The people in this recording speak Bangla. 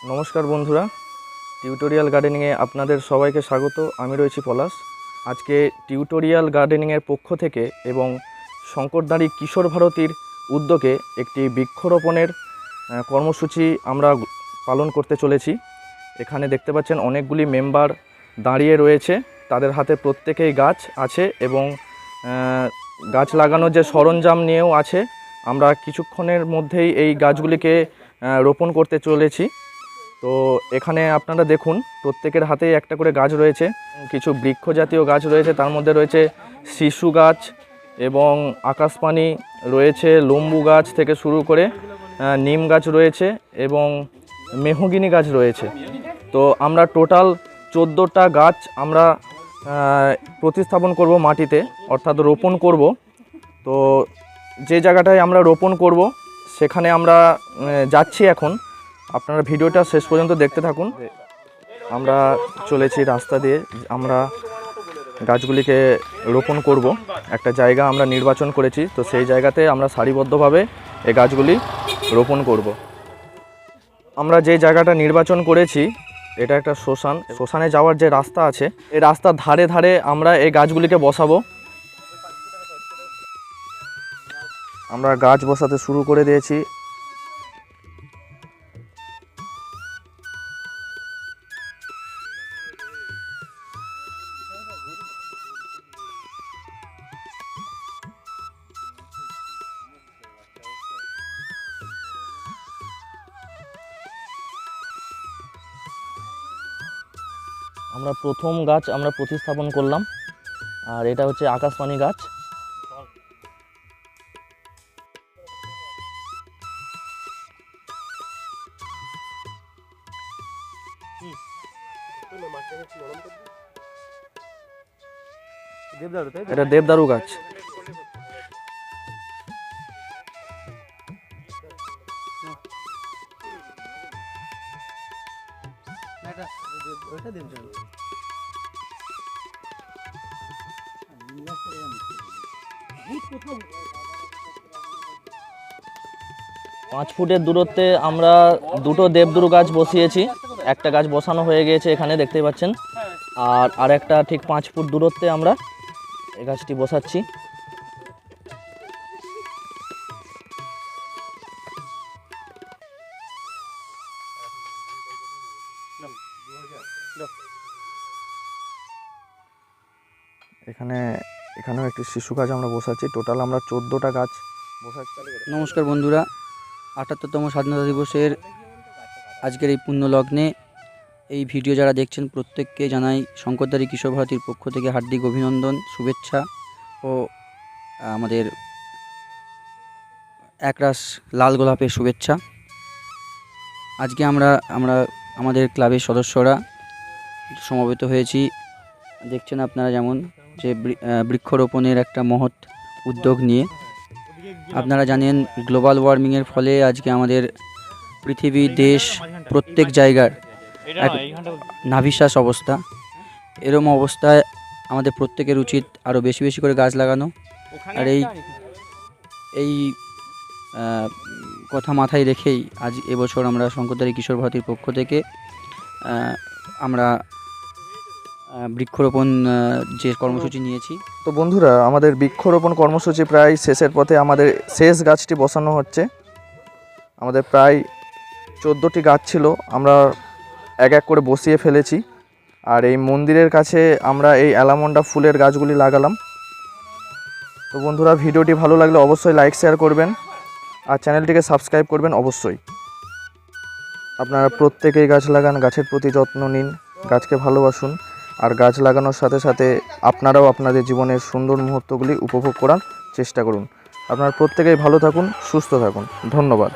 নমস্কার বন্ধুরা, টিউটোরিয়াল গার্ডেনিংয়ে আপনাদের সবাইকে স্বাগত। আমি রয়েছি পলাশ। আজকে টিউটোরিয়াল গার্ডেনিংয়ের পক্ষ থেকে এবং শঙ্করদাঁড়ি কিশোর ভারতীর উদ্যোগে একটি বৃক্ষরোপণের কর্মসূচি আমরা পালন করতে চলেছি। এখানে দেখতে পাচ্ছেন অনেকগুলি মেম্বার দাঁড়িয়ে রয়েছে, তাদের হাতে প্রত্যেকেই গাছ আছে এবং গাছ লাগানোর যে সরঞ্জাম নিয়েও আছে। আমরা কিছুক্ষণের মধ্যেই এই গাছগুলিকে রোপণ করতে চলেছি। তো এখানে আপনারা দেখুন প্রত্যেকের হাতেই একটা করে গাছ রয়েছে, কিছু বৃক্ষ জাতীয় গাছ রয়েছে, তার মধ্যে রয়েছে শিশু গাছ এবং আকাশপানি রয়েছে, লম্বু গাছ থেকে শুরু করে নিম গাছ রয়েছে এবং মেহগিনি গাছ রয়েছে। তো আমরা টোটাল 14টা গাছ আমরা প্রতিস্থাপন করব মাটিতে, অর্থাৎ রোপণ করব। তো যে জায়গাটায় আমরা রোপণ করব সেখানে আমরা যাচ্ছি এখন। আপনারা ভিডিওটা শেষ পর্যন্ত দেখতে থাকুন। আমরা চলেছি রাস্তা দিয়ে, আমরা গাছগুলিকে রোপণ করব। একটা জায়গা আমরা নির্বাচন করেছি, তো সেই জায়গাতে আমরা সারিবদ্ধভাবে এই গাছগুলি রোপণ করব। আমরা যে জায়গাটা নির্বাচন করেছি এটা একটা শ্মশানে যাওয়ার যে রাস্তা আছে, এই রাস্তার ধারে ধারে আমরা এই গাছগুলিকে বসাবো। আমরা গাছ বসাতে শুরু করে দিয়েছি। আমরা প্রথম গাছ আমরা প্রতিস্থাপন করলাম, আর এটা হচ্ছে আকাশপানি গাছ। এটা দেবদারু গাছ। পাঁচ ফুটের দূরত্বে আমরা দুটো দেবদারু গাছ বসিয়েছি। একটা গাছ বসানো হয়ে গিয়েছে, এখানে দেখতেই পাচ্ছেন। আর একটা ঠিক 5 ফুট দূরত্বে আমরা এই গাছটি বসাচ্ছি। এখানেও একটি শিশু গাছ আমরা বসাচ্ছি। টোটাল আমরা 14টা গাছ বসাচ্ছি। নমস্কার বন্ধুরা, 78তম স্বাধীনতা দিবসের আজকের এই পুণ্য লগ্নে এই ভিডিও যারা দেখছেন প্রত্যেককে জানাই শঙ্করদাঁড়ি কিশোর ভারতীর পক্ষ থেকে হার্দিক অভিনন্দন, শুভেচ্ছা ও আমাদের একরাশ লাল গোলাপের শুভেচ্ছা। আজকে আমরা আমাদের ক্লাবের সদস্যরা সমবেত হয়েছি। দেখছেন আপনারা যেমন যে বৃক্ষরোপণের একটা মহৎ উদ্যোগ নিয়ে। আপনারা জানেন গ্লোবাল ওয়ার্মিংয়ের ফলে আজকে আমাদের পৃথিবী, দেশ, প্রত্যেক জায়গার এক নাভিশ্বাস অবস্থা। এরম অবস্থায় আমাদের প্রত্যেকের উচিত আরও বেশি বেশি করে গাছ লাগানো। আর এই কথা মাথায় রেখেই আজ এবছর আমরা শঙ্করদাঁড়ি কিশোর ভারতীর পক্ষ থেকে আমরা বৃক্ষরোপণ যে কর্মসূচি নিয়েছি। তো বন্ধুরা, আমাদের বৃক্ষরোপণ কর্মসূচি প্রায় শেষের পথে। আমাদের শেষ গাছটি বসানো হচ্ছে। আমাদের প্রায় 14টি গাছ ছিল, আমরা এক এক করে বসিয়ে ফেলেছি। আর এই মন্দিরের কাছে আমরা এই অ্যালামন্ডা ফুলের গাছগুলি লাগালাম। তো বন্ধুরা, ভিডিওটি ভালো লাগলে অবশ্যই লাইক শেয়ার করবেন আর চ্যানেলটিকে সাবস্ক্রাইব করবেন অবশ্যই। আপনারা প্রত্যেকেই গাছ লাগান, গাছের প্রতি যত্ন নিন, গাছকে ভালোবাসুন। আর গাছ লাগানোর সাথে সাথে আপনারাও আপনাদের জীবনের সুন্দর মুহূর্তগুলি উপভোগ করার চেষ্টা করুন। আপনারা প্রত্যেকেই ভালো থাকুন, সুস্থ থাকুন। ধন্যবাদ।